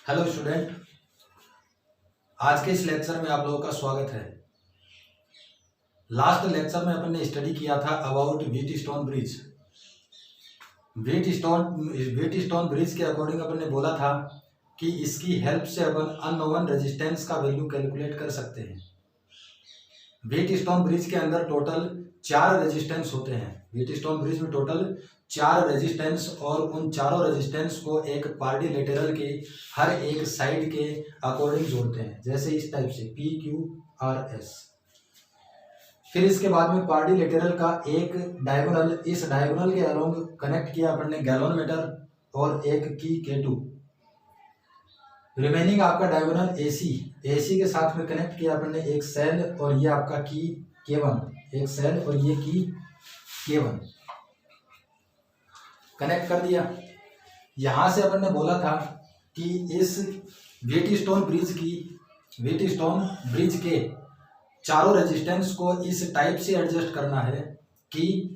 Hello student, आज के इस लेक्चर में आप लोगों का स्वागत है। लास्ट लेक्चर में अपन ने स्टडी किया था about Wheatstone bridge. Wheatstone bridge के अकॉर्डिंग अपन ने बोला था कि इसकी हेल्प से अपन अननोन रेजिस्टेंस का वैल्यू कैलकुलेट कर सकते हैं। व्हीटस्टोन ब्रिज के अंदर टोटल 4 रेजिस्टेंस होते हैं। व्हीटस्टोन ब्रिज में टोटल 4 रेजिस्टेंस और उन चारों रेजिस्टेंस को एक क्वाड्रिलेटरल के हर एक साइड के अकॉर्डिंग जोड़ते हैं, जैसे इस टाइप से PQRS। फिर इसके बाद में क्वाड्रिलेटरल का एक डायगोनल, इस डायगोनल के अलोंग कनेक्ट किया अपन ने गैलोनमीटर और एक की K2। रिमेनिंग आपका डायगोनल AC के साथ में कनेक्ट किया अपन ने एक सेल और ये आपका की K1, एक सेल और ये की K1 कनेक्ट कर दिया। यहां से अपन ने बोला था कि इस व्हीटस्टोन ब्रिज के चारों रेजिस्टेंस को इस टाइप से एडजस्ट करना है कि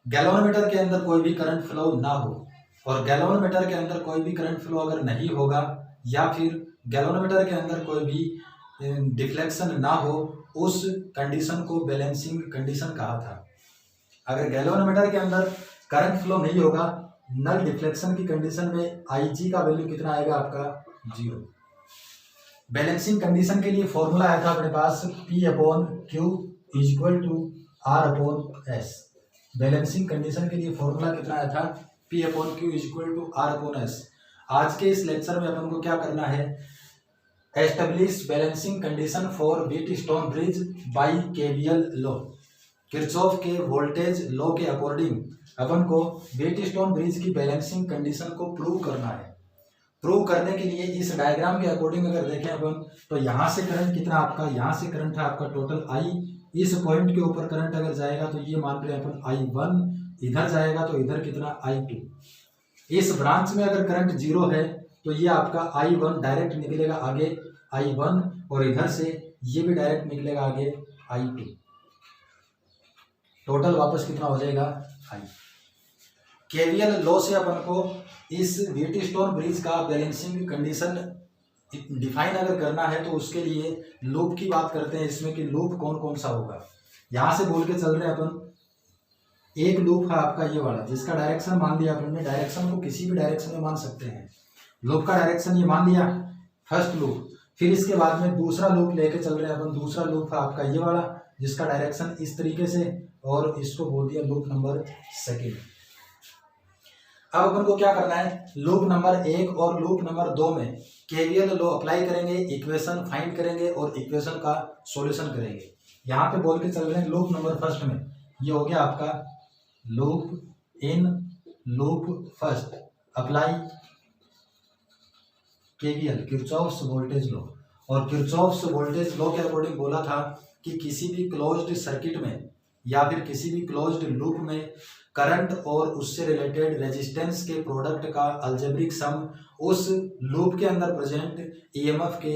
गैलोनमीटर के अंदर कोई भी करंट फ्लो ना हो, और गैलोनमीटर के अंदर कोई भी करंट फ्लो अगर नहीं होगा या फिर गैलोनमीटर के अंदर कोई भी डिफ्लेक्शन ना हो, उस कंडीशन को बैलेंसिंग कंडीशन कहा था। अगर गैलोनमीटर के अंदर करंट फ्लो नहीं होगा, नल डिफ्लेक्शन की कंडीशन में IG का वैल्यू कितना आएगा आपका 0। बैलेंसिंग कंडीशन के लिए फॉर्मूला आया था अपने पास P/Q = R/S। बैलेंसिंग कंडीशन के लिए फॉर्मूला कितना आया था P/Q = R/S। आज के इस लेक्चर में अपन को क्या करना है, establish balancing condition for Wheatstone bridge by KVL law. Kirchhoff के वोल्टेज लॉ के अकॉर्डिंग अपन को व्हीटस्टोन ब्रिज की बैलेंसिंग कंडीशन को प्रूव करना है। प्रूव करने के लिए इस डायग्राम के अकॉर्डिंग अगर देखें अपन, तो यहाँ से करंट कितना आपका, यहाँ से करंट है आपका टोटल I। इस पॉइंट के ऊपर करंट अगर जाएगा तो ये मान रहे अपन I1, इधर जाएगा तो इधर कितना I2। इस ब्रांच में अगर करंट 0 है तो ये आपका I1 डायरेक्ट निकलेगा आगे I1, और इधर से ये भी डायरेक्ट निकलेगा आगे I2। टोटल वापस कितना हो जाएगा I। KVL लॉ से अपन को इस व्हीटस्टोन ब्रिज का बैलेंसिंग कंडीशन डिफाइन अगर करना है तो उसके लिए लूप की बात करते हैं इसमें कि लूप कौन कौन सा होगा। यहां से बोल के चल रहे हैं अपन, एक लूप है आपका ये वाला जिसका डायरेक्शन मान लिया अपन ने, डायरेक्शन को किसी भी डायरेक्शन में मान सकते हैं। लूप का डायरेक्शन ये मान लिया, फर्स्ट लूप। फिर इसके बाद में दूसरा लूप लेके चल रहे हैं अपन, दूसरा लूप है आपका ये वाला जिसका डायरेक्शन इस तरीके से, और इसको बोल दिया लूप नंबर 2। अब अपन को क्या करना है, लूप नंबर 1 और लूप नंबर 2 में KVL लॉ अप्लाई करेंगे, इक्वेशन फाइंड करेंगे और इक्वेशन का सॉल्यूशन करेंगे। यहाँ पे बोल के चल रहे हैं लूप नंबर 1 में, ये हो गया आपका loop in loop first apply KVL Kirchhoff's voltage law. और किरचॉफ्स वोल्टेज लॉ के अकॉर्डिंग बोला था कि किसी भी क्लोज्ड सर्किट में या फिर किसी भी क्लोज्ड लूप में करंट और उससे रिलेटेड रेजिस्टेंस के प्रोडक्ट का अलजेब्रिक सम उस लूप के अंदर प्रेजेंट EMF के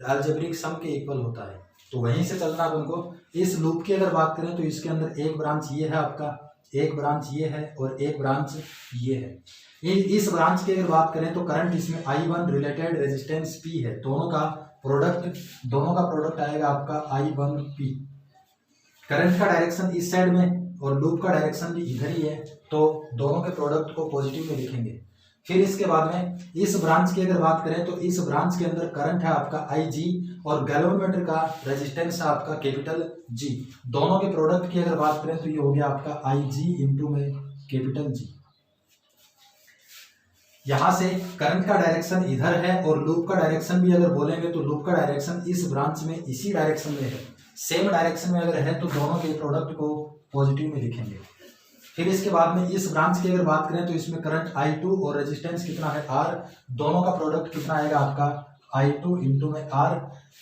अलजेब्रिक सम के इक्वल होता है। तो वहीं से चलना अपन को। इस लूप की अगर बात करें तो इसके अंदर एक ब्रांच ये है आपका, एक ब्रांच ये है और एक ब्रांच ये है। इस ब्रांच की अगर बात करें तो करंट इसमें I1 रिलेटेड रेजिस्टेंस P है, दोनों का प्रोडक्ट आएगा आपका I1P। करंट का डायरेक्शन इस साइड में और लूप का डायरेक्शन भी इधर ही है, तो दोनों के प्रोडक्ट को पॉजिटिव में लिखेंगे। फिर इसके बाद में इस ब्रांच की अगर बात करें तो इस ब्रांच के अंदर करंट है आपका IG और गैलोनमीटर का रेजिस्टेंस है आपका कैपिटल G। दोनों के प्रोडक्ट की अगर बात करें तो ये हो गया आपका IG इंटू में कैपिटल G। यहां से करंट का डायरेक्शन इधर है और लूप का डायरेक्शन भी अगर बोलेंगे तो लूप का डायरेक्शन इस ब्रांच में इसी डायरेक्शन में है, सेम डायरेक्शन में अगर है तो दोनों के प्रोडक्ट को पॉजिटिव में लिखेंगे। फिर इसके बाद में इस ब्रांच की अगर बात करें तो इसमें करंट I2 और रेजिस्टेंस कितना है R, दोनों का प्रोडक्ट कितना आएगा आपका I2 इंटू में R।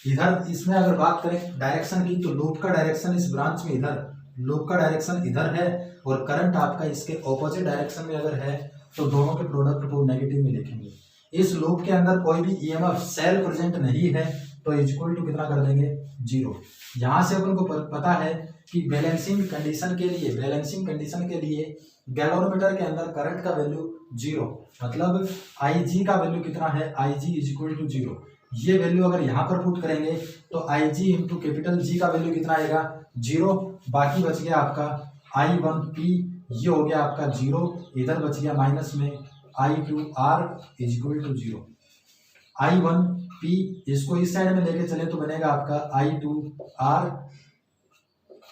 इधर इसमें अगर बात करें डायरेक्शन की तो लूप का डायरेक्शन इस ब्रांच में इधर, लूप का डायरेक्शन इधर है और करंट आपका इसके ऑपोजिट डायरेक्शन में अगर है तो दोनों के प्रोडक्ट को नेगेटिव में लिखेंगे। इस लूप के अंदर कोई भी EMF सेल प्रेजेंट नहीं है तो इक्वल टू कितना कर देंगे 0। यहाँ से अपन को पता है कि बैलेंसिंग कंडीशन के लिए गैलोनमीटर के अंदर करंट का वैल्यू जीरो, मतलब आई जी का वैल्यू कितना है, आई जी इज इक्वल टू जीरो। ये वैल्यू अगर यहाँ पर पुट करेंगे तो आई जी इंटू कैपिटल जी का वैल्यू कितना आएगा, जीरो। बाकी बच गया आपका आई वन पी, ये हो गया आपका जीरो, इधर बच गया माइनस में आई to r is equal to zero. I one p इसको इस साइड में लेके चले तो बनेगा आपका आई टू आर,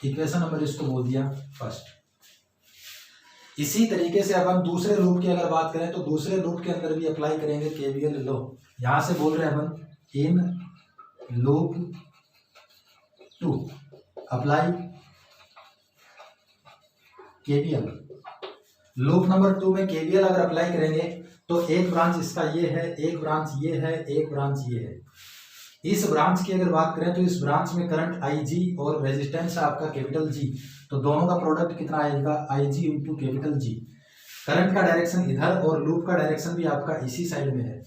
इक्वेशन नंबर इसको बोल दिया फर्स्ट। इसी तरीके से अब हम दूसरे लूप की अगर बात करें तो दूसरे लूप के अंदर भी अप्लाई करेंगे केवीएल लॉ। यहां से बोल रहे हैं अपन in loop two apply KVL. Loop number 2 में केवीएल अगर अप्लाई करेंगे तो एक ब्रांच इसका ये है, एक ब्रांच ये है, एक ब्रांच ये है। इस ब्रांच की अगर बात करें तो इस ब्रांच में करंट आई जी और रेजिस्टेंस है आपका कैपिटल जी, तो दोनों का प्रोडक्ट कितना आएगा, आई जी इंटू कैपिटल जी। करंट का डायरेक्शन इधर और लूप का डायरेक्शन भी आपका इसी साइड में है,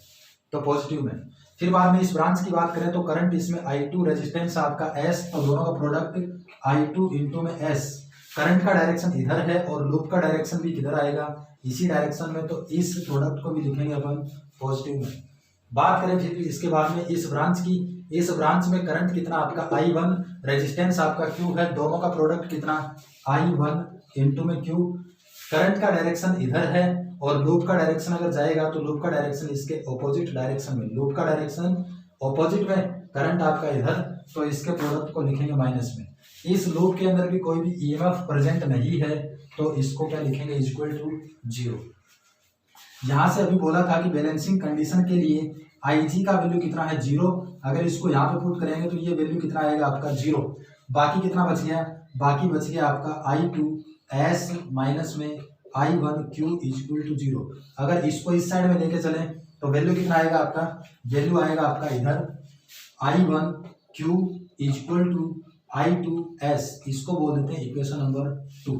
तो पॉजिटिव में। फिर बाद में इस ब्रांच की बात करें तो करंट इसमें आई टू, रेजिस्टेंस आपका एस, तो दोनों का प्रोडक्ट आई टू इंटू में एस। करंट का डायरेक्शन इधर है और लूप का डायरेक्शन भी किधर आएगा, इसी डायरेक्शन में, तो इस प्रोडक्ट को भी लिखेंगे अपन पॉजिटिव में। बात करें फिर इसके बाद में इस ब्रांच की, इस ब्रांच में करंट कितना आपका आई वन, रेजिस्टेंस आपका क्यू है, दोनों का प्रोडक्ट कितना आई वन इंटू में क्यू। करंट का डायरेक्शन इधर है और लूप का डायरेक्शन अगर जाएगा तो लूप का डायरेक्शन इसके ऑपोजिट डायरेक्शन में, लूप का डायरेक्शन ऑपोजिट में, करंट आपका इधर, तो इसके प्रोडक्ट को लिखेंगे माइनस में। इस लूप के अंदर भी कोई भी ईएमएफ प्रेजेंट नहीं है तो इसको क्या लिखेंगे, इक्वल टू जीरो। यहां से अभी बोला था कि बैलेंसिंग कंडीशन के लिए आई जी का वैल्यू कितना है, जीरो। अगर इसको यहाँ पे पुट करेंगे तो ये वैल्यू कितना आएगा आपका, जीरो। बाकी कितना बच गया, बाकी बच गया आपका आई टू एस माइनस में I one Q equal to zero. अगर इसको इस साइड में लेके चलें तो वैल्यू कितना आएगा आपका, वैल्यू आएगा आपका इधर i one Q equal to I two s, इसको बोल देते हैं equation number 2।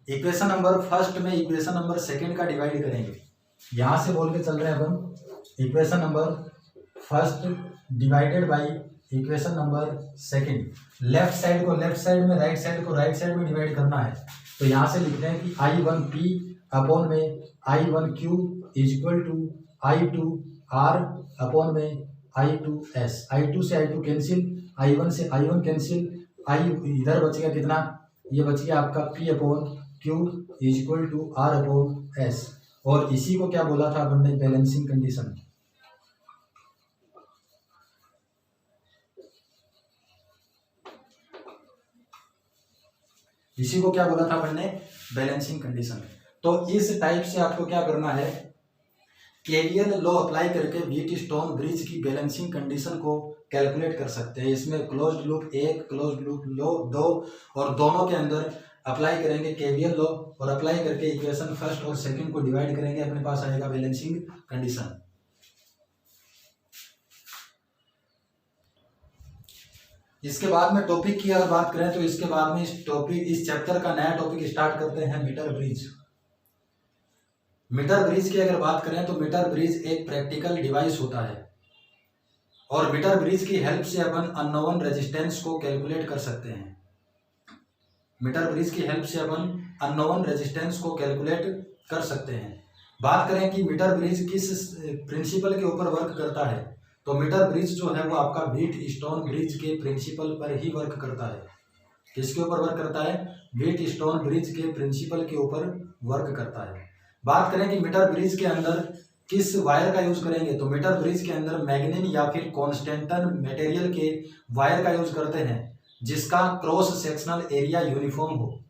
Equation number first में इक्वेशन नंबर सेकंड का डिवाइड करेंगे। यहां से बोल के चल रहे हैं अपन equation number first divided by equation number second. Left side को लेफ्ट साइड में, राइट साइड को राइट साइड में डिवाइड करना है, तो यहां से लिख रहे हैं कि आई वन पी अपॉन में I one Q equal to I to are upon में आई टू एस। आई टू से I two cancel, I one से आई वन कैंसिल, आई इधर बच गया कितना, ये बच गया आपका P upon Q equal to are upon S. और इसी को क्या बोला था अपन ने, बैलेंसिंग कंडीशन। इसी को क्या बोला था अपन ने, बैलेंसिंग कंडीशन। तो इस टाइप से आपको क्या करना है, केवीएल लॉ अप्लाई करके व्हीटस्टोन ब्रिज की बैलेंसिंग कंडीशन को कैलकुलेट कर सकते हैं। इसमें closed loop 1, closed loop law 2, और दोनों के अंदर अप्लाई करेंगे केवीएल लॉ, और अप्लाई करके इक्वेशन फर्स्ट और सेकंड को डिवाइड करेंगे, अपने पास आएगा बैलेंसिंग कंडीशन। इसके बाद में टॉपिक की अगर बात करें तो इसके बाद में इस चैप्टर का नया टॉपिक स्टार्ट करते हैं, मीटर ब्रिज। मीटर ब्रिज की अगर बात करें तो मीटर ब्रिज एक प्रैक्टिकल डिवाइस होता है, और मीटर ब्रिज की हेल्प से अपन अननोन रेजिस्टेंस को कैलकुलेट कर सकते हैं। मीटर ब्रिज की हेल्प से अपन अननोन रेजिस्टेंस को कैलकुलेट कर सकते हैं। बात करें कि मीटर ब्रिज किस प्रिंसिपल के ऊपर वर्क करता है, तो मीटर ब्रिज जो है वो आपका व्हीटस्टोन ब्रिज के प्रिंसिपल पर ही वर्क करता है। किसके ऊपर वर्क करता है, व्हीटस्टोन ब्रिज के प्रिंसिपल के ऊपर वर्क करता है। बात करें कि मीटर ब्रिज के अंदर किस वायर का यूज करेंगे, तो मीटर ब्रिज के अंदर मैग्नीन या फिर कॉन्स्टेंटन मटेरियल के वायर का यूज करते हैं, जिसका क्रॉस सेक्शनल एरिया यूनिफॉर्म हो,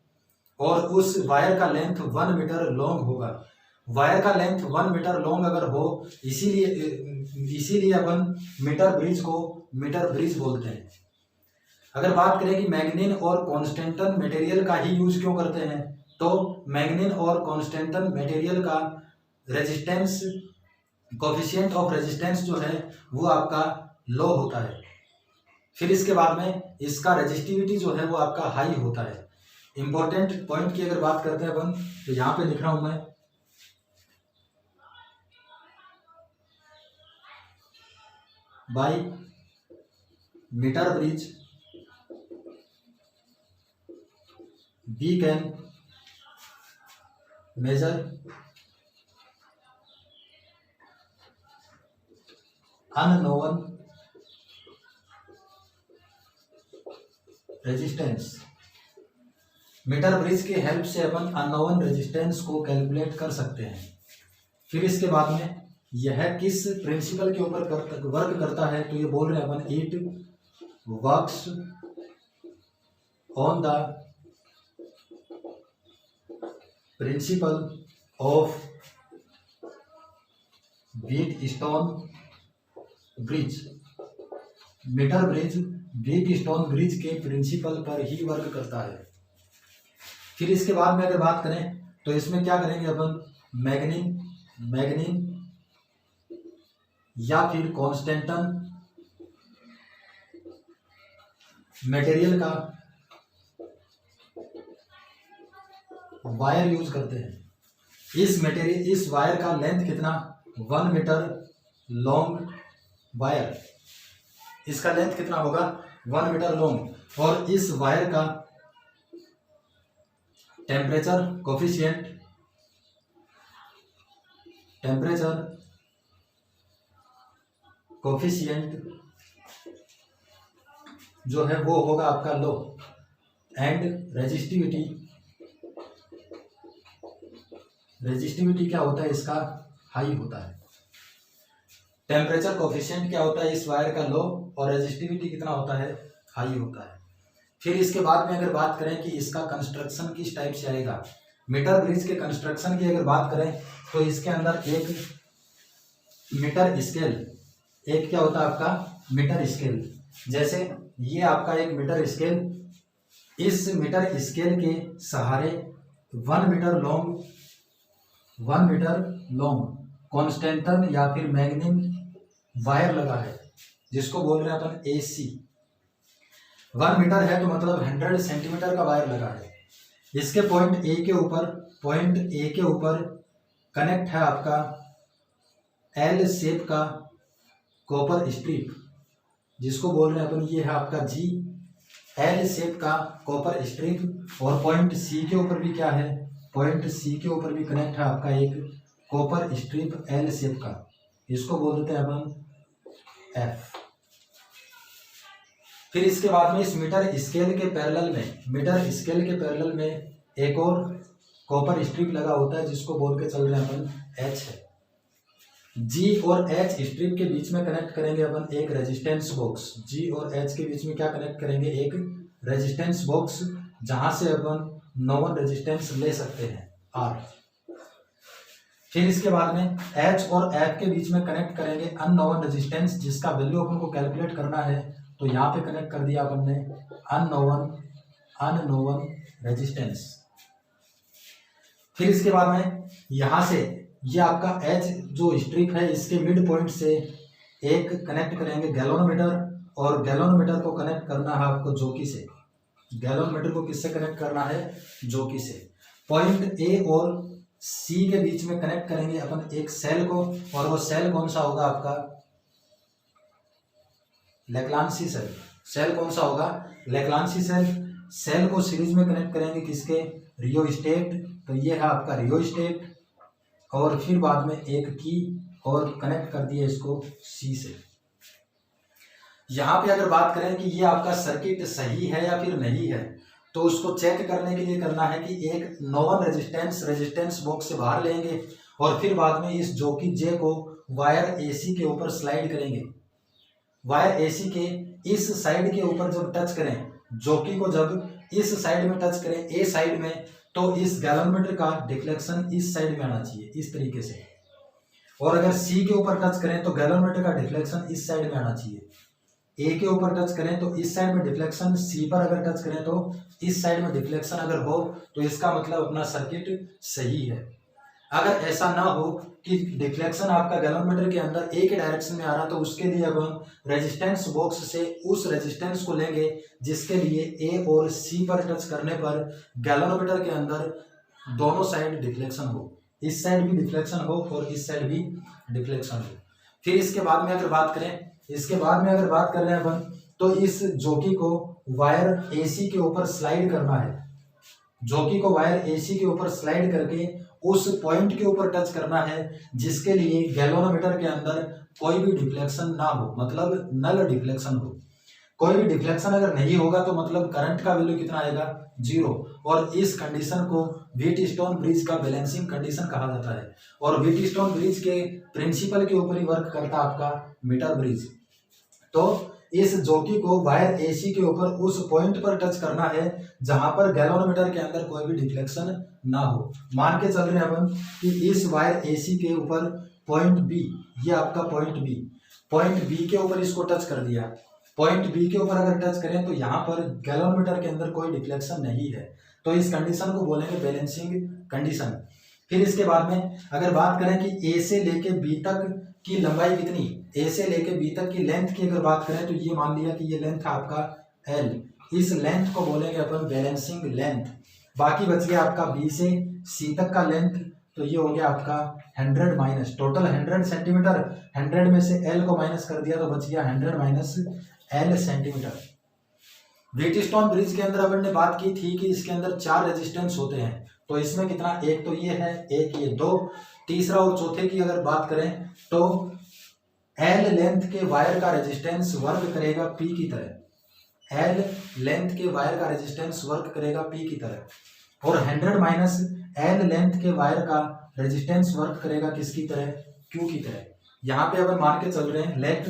और उस वायर का लेंथ 1 मीटर लॉन्ग होगा। वायर का लेंथ 1 मीटर लॉन्ग अगर हो, इसीलिए अपन मीटर ब्रिज को मीटर ब्रिज बोलते हैं। अगर बात करें कि मैग्नीन और कॉन्स्टेंटन मटेरियल का ही यूज क्यों करते हैं, तो मैग्नीन और कॉन्स्टेंटन मटेरियल का रेजिस्टेंस, कोफिशिएंट ऑफ रेजिस्टेंस जो है वो आपका लो होता है। फिर इसके बाद में इसका रेजिस्टिविटी जो है वो आपका हाई होता है। इंपॉर्टेंट पॉइंट की अगर बात करते हैं अपन, तो यहाँ पे लिख रहा हूं मैं, by metre bridge we can measure unknown resistance. Metre bridge की हेल्प से अपन अननोन रेजिस्टेंस को कैलकुलेट कर सकते हैं। फिर इसके बाद में यह किस प्रिंसिपल के ऊपर वर्क करता है, तो ये बोल रहे हैं अपन it works on the principle of Wheatstone bridge. Metre bridge Wheatstone bridge के प्रिंसिपल पर ही वर्क करता है। फिर इसके बाद में अगर बात करें तो इसमें क्या करेंगे अपन, मैग्नीन या फिर कॉन्स्टेंटन मटेरियल का वायर यूज करते हैं। इस वायर का लेंथ कितना, 1 मीटर लॉन्ग वायर, इसका लेंथ कितना होगा 1 मीटर लॉन्ग, और इस वायर का टेम्परेचर कोफिशिएंट जो है वो होगा आपका लो, एंड रेजिस्टिविटी क्या होता है इसका, हाई होता है। टेम्परेचर कोफिशिएंट क्या होता है इस वायर का, लो, और रेजिस्टिविटी कितना होता है, हाई होता है। फिर इसके बाद में अगर बात करें कि इसका कंस्ट्रक्शन किस टाइप से आएगा, मीटर ब्रिज के कंस्ट्रक्शन की अगर बात करें तो इसके अंदर एक मीटर स्केल, एक क्या होता है आपका मीटर स्केल। जैसे ये आपका एक मीटर स्केल, इस मीटर स्केल के सहारे 1 मीटर लॉन्ग कॉन्स्टेंटन या फिर मैग्नीन वायर लगा है, जिसको बोल रहे हैं अपन AC। 1 मीटर है तो मतलब 100 सेंटीमीटर का वायर लगा है। इसके पॉइंट ए के ऊपर कनेक्ट है आपका L शेप का कॉपर स्ट्रिप, जिसको बोल रहे हैं अपन, ये है आपका G, L शेप का कॉपर स्ट्रिप। और पॉइंट C के ऊपर भी क्या है, पॉइंट C के ऊपर भी कनेक्ट है आपका एक कॉपर स्ट्रिप L शेप का, इसको बोल देते हैं अपन F। फिर इसके बाद में इस मीटर स्केल के पैरेलल में एक और कॉपर स्ट्रिप लगा होता है, जिसको बोल के चल रहे हैं अपन H है। G और H स्ट्रिप के बीच में कनेक्ट करेंगे अपन एक रेजिस्टेंस बॉक्स, G और H के बीच में क्या कनेक्ट करेंगे, एक रेजिस्टेंस बॉक्स, जहां से अपन नॉन रेजिस्टेंस ले सकते हैं R। फिर इसके बाद में H और F के बीच में कनेक्ट करेंगे अननोन रेजिस्टेंस, जिसका वैल्यू अपन को कैलकुलेट करना है, तो यहाँ पे कनेक्ट कर दिया अपन ने अननोन रेजिस्टेंस। फिर इसके बाद में यहाँ से ये आपका H जो स्ट्रिप है, इसके मिड पॉइंट से एक कनेक्ट करेंगे गैलोनोमीटर, और गैलोनोमीटर को कनेक्ट करना है आपको जॉकी से। गैलोनोमीटर को किससे कनेक्ट करना है, जॉकी से। पॉइंट A और C के बीच में कनेक्ट करेंगे अपन एक सेल को, और वो सेल कौन सा होगा आपका, लेक्लांसी सेल। सेल कौन सा होगा, लेक्लांसी सेल। सेल को सीरीज में कनेक्ट करेंगे किसके, रियोस्टेट, तो ये है आपका रियोस्टेट, और फिर बाद में एक की और कनेक्ट कर दिया इसको C से। यहाँ पे अगर बात करें कि ये आपका सर्किट सही है या फिर नहीं है, तो उसको चेक करने के लिए करना है कि एक नॉन रेजिस्टेंस बॉक्स से बाहर लेंगे, और फिर बाद में इस जॉकी J को वायर AC के ऊपर स्लाइड करेंगे। वायर AC के इस साइड के ऊपर जब टच करें, जॉकी को जब इस साइड में टच करें, A साइड में, तो इस गैलोनोमीटर का डिफ्लेक्शन इस साइड में आना चाहिए, इस तरीके से। और अगर C के ऊपर टच करें तो गैलोनोमीटर का डिफ्लेक्शन इस साइड में आना चाहिए। A के ऊपर टच करें तो इस साइड में डिफ्लेक्शन, C पर अगर टच करें तो इस साइड में डिफ्लेक्शन अगर हो, तो इसका मतलब अपना सर्किट सही है। अगर ऐसा ना हो कि डिफ्लेक्शन आपका गैलोनोमीटर के अंदर एक ही डायरेक्शन में आ रहा, तो उसके लिए अब हम रेजिस्टेंस बॉक्स से उस रेजिस्टेंस को लेंगे जिसके लिए A और C पर टच करने पर गैलोनोमीटर के अंदर दोनों साइड डिफ्लेक्शन हो, इस साइड भी डिफ्लेक्शन हो और इस साइड भी डिफ्लेक्शन हो। फिर इसके बाद में अगर बात कर रहे हैं अपन, तो इस जॉकी को वायर AC के ऊपर स्लाइड करना है। जॉकी को वायर AC के ऊपर स्लाइड करके उस पॉइंट के ऊपर टच करना है जिसके लिए गैल्वेनोमीटर के अंदर कोई भी डिफ्लेक्शन ना हो, मतलब नल डिफ्लेक्शन हो। कोई भी डिफ्लेक्शन अगर नहीं होगा तो मतलब करंट का वैल्यू कितना आएगा, 0। और इस कंडीशन को व्हीटस्टोन ब्रिज का बैलेंसिंग कंडीशन कहा जाता है। और व्हीटस्टोन ब्रिज के प्रिंसिपल के ऊपर ही वर्क करता है आपका मीटर ब्रिज। तो इस जॉकी को वायर एसी के ऊपर उस पॉइंट पर टच करना है जहां पर गैल्वेनोमीटर के अंदर कोई भी डिफ्लेक्शन ना हो। मान के चल रहे हैं अपन कि इस वायर एसी के ऊपर पॉइंट बी, ये आपका पॉइंट बी के ऊपर इसको टच कर दिया। पॉइंट बी के ऊपर अगर टच करें तो यहाँ पर गैल्वेनोमीटर के अंदर कोई डिफ्लेक्शन नहीं है, तो इस कंडीशन को बोलेंगे बैलेंसिंग कंडीशन। फिर इसके बाद में अगर बात करें कि ए से लेके बी तक की लंबाई कितनी, ए से लेके बी तक की लेंथ की अगर बात करें तो ये मान लिया कि ये लेंथ है आपका एल, इस लेंथ को बोलेंगे अपन बैलेंसिंग लेंथ। बाकी बच गया आपका बी से सी तक का लेंथ, तो ये हो गया आपका 100 माइनस टोटल 100 सेंटीमीटर, 100 में से एल को माइनस कर दिया तो बच गया 100 minus L centimetre. Wheatstone bridge के अंदर अपन ने बात की थी कि इसके अंदर 4 रेजिस्टेंस होते हैं, तो इसमें कितना, एक तो ये है, एक ये 2, तीसरा और चौथे की अगर बात करें तो एल लेंथ के वायर का रेजिस्टेंस वर्क करेगा पी की तरह, एल लेंथ के वायर का रेजिस्टेंस वर्क करेगा पी की तरह, और 100 माइनस एल लेंथ के वायर का रेजिस्टेंस वर्क करेगा किसकी तरह, क्यू की तरह। यहाँ पे अपन मान के चल रहे हैं let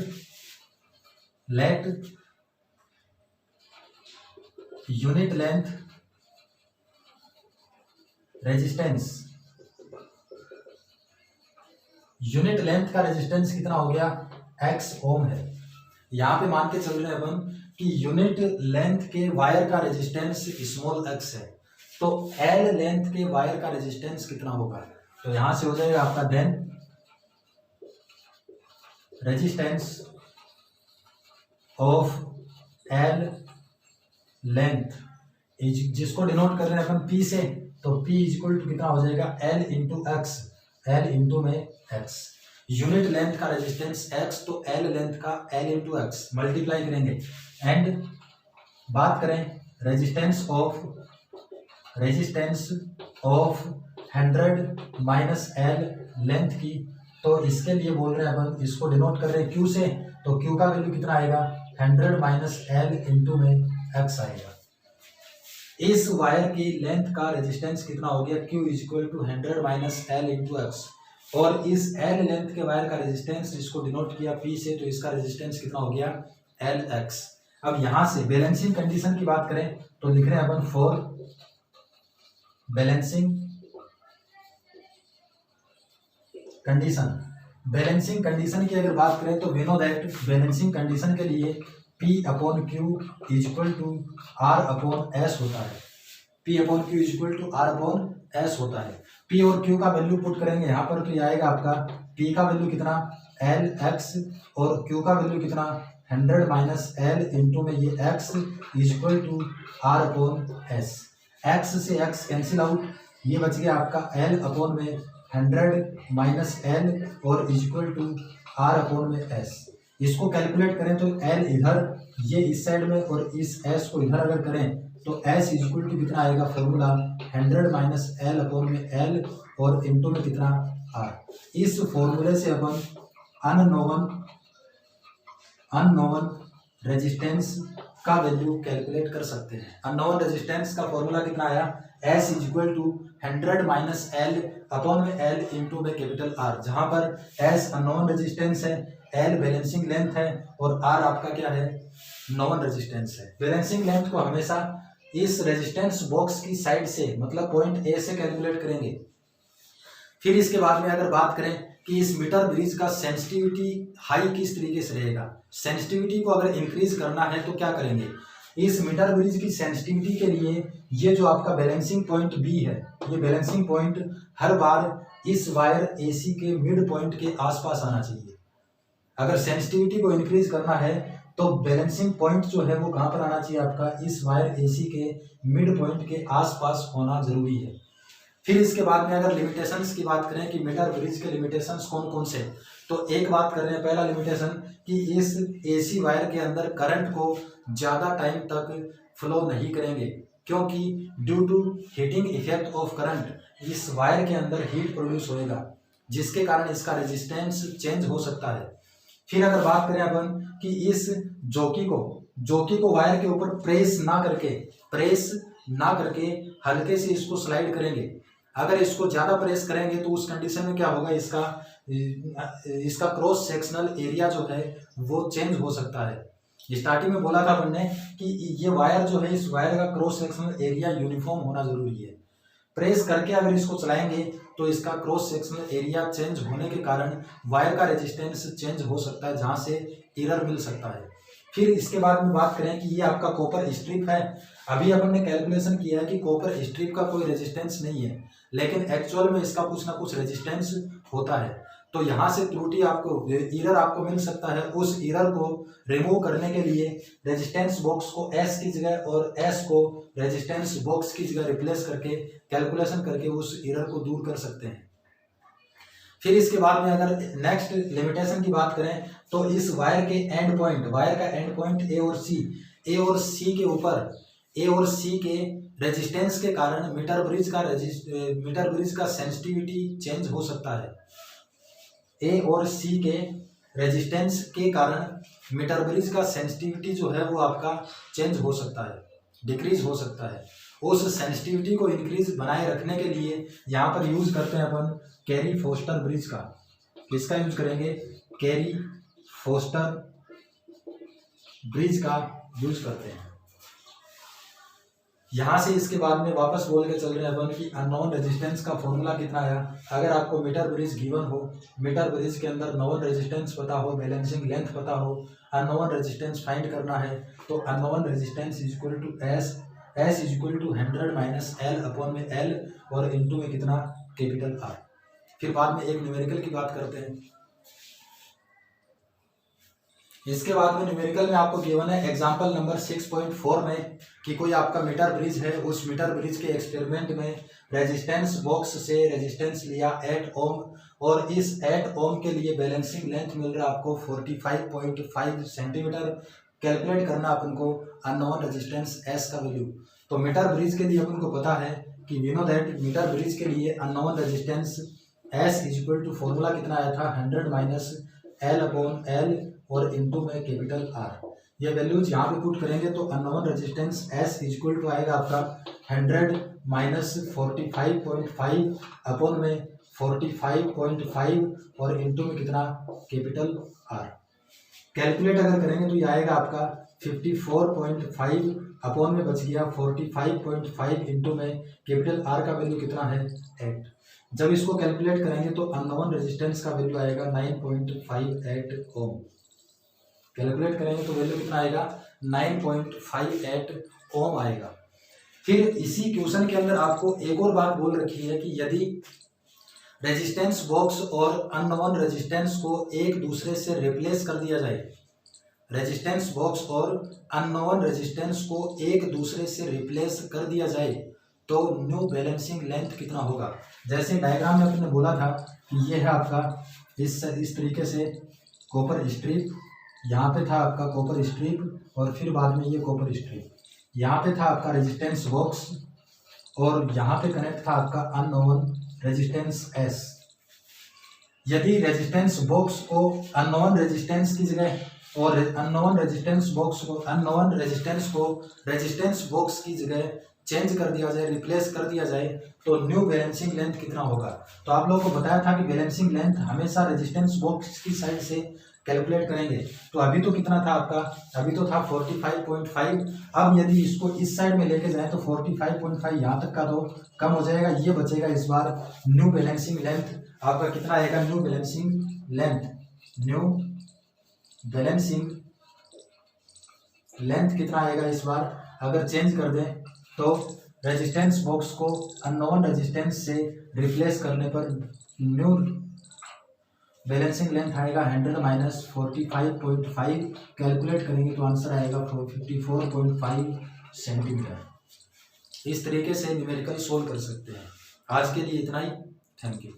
unit length resistance, unit length का रेजिस्टेंस कितना हो गया, x ओम है। यहाँ पे मान के चल रहे हैं अपन कि यूनिट लेंथ के वायर का रेजिस्टेंस स्मॉल x है, तो L लेंथ के वायर का रेजिस्टेंस कितना होगा, तो यहां से हो जाएगा आपका then resistance of L length, जिसको डिनोट कर रहे हैं अपन P से, तो P इक्वल टू कितना हो जाएगा L into x, L into में x, यूनिट लेंथ का रेजिस्टेंस x तो L लेंथ का L इंटू एक्स मल्टीप्लाई करेंगे। एंड बात करें resistance of 100 minus L length की, तो इसके लिए बोल रहे हैं अपन, इसको डिनोट कर रहे हैं Q से, तो Q का वैल्यू कितना आएगा 100 माइनस L इंटू में x आएगा। इस वायर की लेंथ का रेजिस्टेंस कितना हो गया, Q equal to 100 minus L into x, और इस L लेंथ के वायर का रेजिस्टेंस जिसको डिनोट किया P से, तो इसका रेजिस्टेंस कितना हो गया LX। अब यहां से बैलेंसिंग कंडीशन की बात करें तो लिख रहे हैं अपन for balancing condition. Balancing condition की अगर बात करें तो we know that balancing condition के लिए P upon Q equal to are upon s होता है, P upon Q equal to are upon s होता है। P और Q का वैल्यू पुट करेंगे यहाँ पर तो ये आएगा आपका P का वैल्यू कितना LX और Q का वैल्यू कितना 100 माइनस L इंटू में ये X equal to are upon S. X से X कैंसिल आउट, ये बच गया आपका L अपॉन में 100 माइनस L और इक्वल टू आर अपॉन में S। इसको कैलकुलेट करें तो L इधर, ये इस साइड में, और इस S को इधर अगर करें तो S इक्वल टू कितना आएगा फॉर्मूला 100 माइनस L अपॉन में L और इंटू में कितना R। इस फॉर्मूले से अपन अननोन रेजिस्टेंस का वैल्यू कैलकुलेट कर सकते हैं। अननोन रेजिस्टेंस का फॉर्मूला कितना आया, S equal to 100 minus L upon में L इंटू में कैपिटल R, जहां पर S अननोन रेजिस्टेंस है, L बैलेंसिंग लेंथ है और R आपका क्या है, नॉन रेजिस्टेंस है। बैलेंसिंग लेंथ को हमेशा इस रेजिस्टेंस बॉक्स की साइड से, मतलब पॉइंट ए से कैलकुलेट करेंगे। फिर इसके बाद में अगर बात करें कि इस मीटर ब्रिज का सेंसिटिविटी हाई किस तरीके से रहेगा, सेंसिटिविटी को अगर इंक्रीज करना है तो क्या करेंगे, इस मीटर ब्रिज की सेंसिटिविटी के लिए ये जो आपका बैलेंसिंग पॉइंट बी है, ये बैलेंसिंग पॉइंट हर बार इस वायर एसी के मिड पॉइंट के आसपास आना चाहिए। अगर सेंसिटिविटी को इंक्रीज करना है तो बैलेंसिंग पॉइंट जो है वो कहाँ पर आना चाहिए आपका, इस वायर एसी के मिड पॉइंट के आसपास होना जरूरी है। फिर इसके बाद में अगर लिमिटेशंस की बात करें कि मीटर ब्रिज के लिमिटेशंस कौन कौन से, तो एक बात कर रहे हैं, पहला लिमिटेशन कि इस एसी वायर के अंदर करंट को ज़्यादा टाइम तक फ्लो नहीं करेंगे, क्योंकि due to heating effect of current इस वायर के अंदर हीट प्रोड्यूस होएगा, जिसके कारण इसका रेजिस्टेंस चेंज हो सकता है। फिर अगर बात करें अपन कि इस जोकी को वायर के ऊपर प्रेस ना करके हल्के से इसको स्लाइड करेंगे। अगर इसको ज्यादा प्रेस करेंगे तो उस कंडीशन में क्या होगा, इसका क्रॉस सेक्शनल एरिया जो है वो चेंज हो सकता है। स्टार्टिंग में बोला था अपन ने कि ये वायर जो है, इस वायर का क्रॉस सेक्शनल एरिया यूनिफॉर्म होना जरूरी है। प्रेस करके अगर इसको चलाएंगे तो इसका क्रॉस सेक्शनल एरिया चेंज होने के कारण वायर का रेजिस्टेंस चेंज हो सकता है, जहां से एरर मिल सकता है। फिर इसके बाद में बात करें कि ये आपका कॉपर स्ट्रिप है। अभी अपन ने कैलकुलेशन किया है कि कॉपर स्ट्रिप का कोई रेजिस्टेंस नहीं है, लेकिन एक्चुअल में इसका कुछ ना कुछ रेजिस्टेंस होता है। तो यहाँ से त्रुटि एरर आपको मिल सकता है। उस एरर को रिमूव करने के लिए रेजिस्टेंस बॉक्स को एस की जगह और एस को रेजिस्टेंस बॉक्स की जगह रिप्लेस करके कैलकुलेशन करके उस एरर को दूर कर सकते हैं। फिर इसके बाद में अगर नेक्स्ट लिमिटेशन की बात करें तो इस वायर का एंड पॉइंट ए और सी के ऊपर ए और सी के रेजिस्टेंस के कारण मीटर ब्रिज का सेंसिटिविटी चेंज हो सकता है। ए और सी के रेजिस्टेंस के कारण मीटर ब्रिज का सेंसिटिविटी जो है वो आपका चेंज हो सकता है, डिक्रीज हो सकता है। उस सेंसिटिविटी को इंक्रीज बनाए रखने के लिए यहाँ पर यूज करते हैं अपन कैरी फोस्टर ब्रिज का। किसका यूज करेंगे? कैरी फोस्टर ब्रिज का यूज करते हैं। यहाँ से इसके बाद में वापस बोल के चल रहे हैं अपन कि अननोन रेजिस्टेंस का फॉर्मूला कितना आया। अगर आपको मीटर ब्रिज गिवन हो, मीटर ब्रिज के अंदर नोन रेजिस्टेंस पता हो, बैलेंसिंग लेंथ पता हो, अननोन रेजिस्टेंस फाइंड करना है, तो unknown resistance is equal to S is equal to 100 minus L upon में एल और इनटू में कितना, कैपिटल आर। फिर बाद में एक न्यूमेरिकल की बात करते हैं। इसके बाद में न्यूमेरिकल में आपको गिवन है एग्जांपल नंबर 6.4 में कि कोई आपका मीटर ब्रिज है, उस मीटर ब्रिज के एक्सपेरिमेंट में रेजिस्टेंस बॉक्स से रेजिस्टेंस लिया 8 ओम और इस 8 ओम के लिए बैलेंसिंग लेंथ मिल रहा है आपको 45.5 सेंटीमीटर। कैलकुलेट करना अपन को अननोन रेजिस्टेंस एस का वैल्यू। तो मीटर ब्रिज के लिए अपन को पता है कि we know that metre bridge के लिए unknown resistance S is equal to formula कितना आया था, 100 माइनस एल अपॉन एल और इनटू में कैपिटल आर। ये वैल्यूज यहाँ पे पुट करेंगे तो unknown resistance S equal to आएगा आपका 100 माइनस 45.5 अपॉन में 45.5 और इनटू में कितना, कैपिटल आर। कैलकुलेट अगर करेंगे तो ये आएगा आपका 54.5 अपॉन में बच गया 45.5 इनटू में कैपिटल आर का वैल्यू कितना है, 8। जब इसको कैलकुलेट करेंगे तो अननोन रेजिस्टेंस का वैल्यू आएगा 9.58 ओम। कैलकुलेट करेंगे तो वैल्यू कितना आएगा, 9.58 ओम आएगा। फिर इसी क्वेश्चन के अंदर आपको एक और बात बोल रखी है कि यदि रेजिस्टेंस बॉक्स और अननोन रेजिस्टेंस को एक दूसरे से रिप्लेस कर दिया जाए, रेजिस्टेंस बॉक्स और अननोन रेजिस्टेंस को एक दूसरे से रिप्लेस कर दिया जाए तो न्यू बैलेंसिंग लेंथ कितना होगा। जैसे डायग्राम में आपने बोला था कि ये है आपका इस तरीके से कॉपर स्ट्रिप, यहाँ पे था आपका कॉपर स्ट्रिप और फिर बाद में ये कॉपर स्ट्रिप, यहाँ पे था आपका रेजिस्टेंस बॉक्स और यहाँ पे कनेक्ट था आपका अननोन रेजिस्टेंस एस। यदि रेजिस्टेंस बॉक्स को अननोन रेजिस्टेंस की जगह और अननोन रेजिस्टेंस को रेजिस्टेंस बॉक्स की जगह चेंज कर दिया जाए, रिप्लेस कर दिया जाए तो न्यू बैलेंसिंग लेंथ कितना होगा। तो आप लोगों को बताया था कि बैलेंसिंग लेंथ हमेशा रेजिस्टेंस बॉक्स की साइड से कैलकुलेट करेंगे। तो अभी तो कितना था आपका, अभी तो था 45.5। अब यदि इसको इस साइड में लेके जाए तो 45.5 यहाँ तक का तो कम हो जाएगा, ये बचेगा इस बार न्यू बैलेंसिंग लेंथ आपका कितना आएगा, न्यू बैलेंसिंग लेंथ कितना आएगा इस बार। अगर चेंज कर दें तो रेजिस्टेंस बॉक्स को अननोन रेजिस्टेंस से रिप्लेस करने पर न्यू बैलेंसिंग लेंथ आएगा 100 माइनस 45.5। कैलकुलेट करेंगे तो आंसर आएगा 54.5 सेंटीमीटर। इस तरीके से न्यूमेरिकल सोल्व कर सकते हैं। आज के लिए इतना ही, थैंक यू।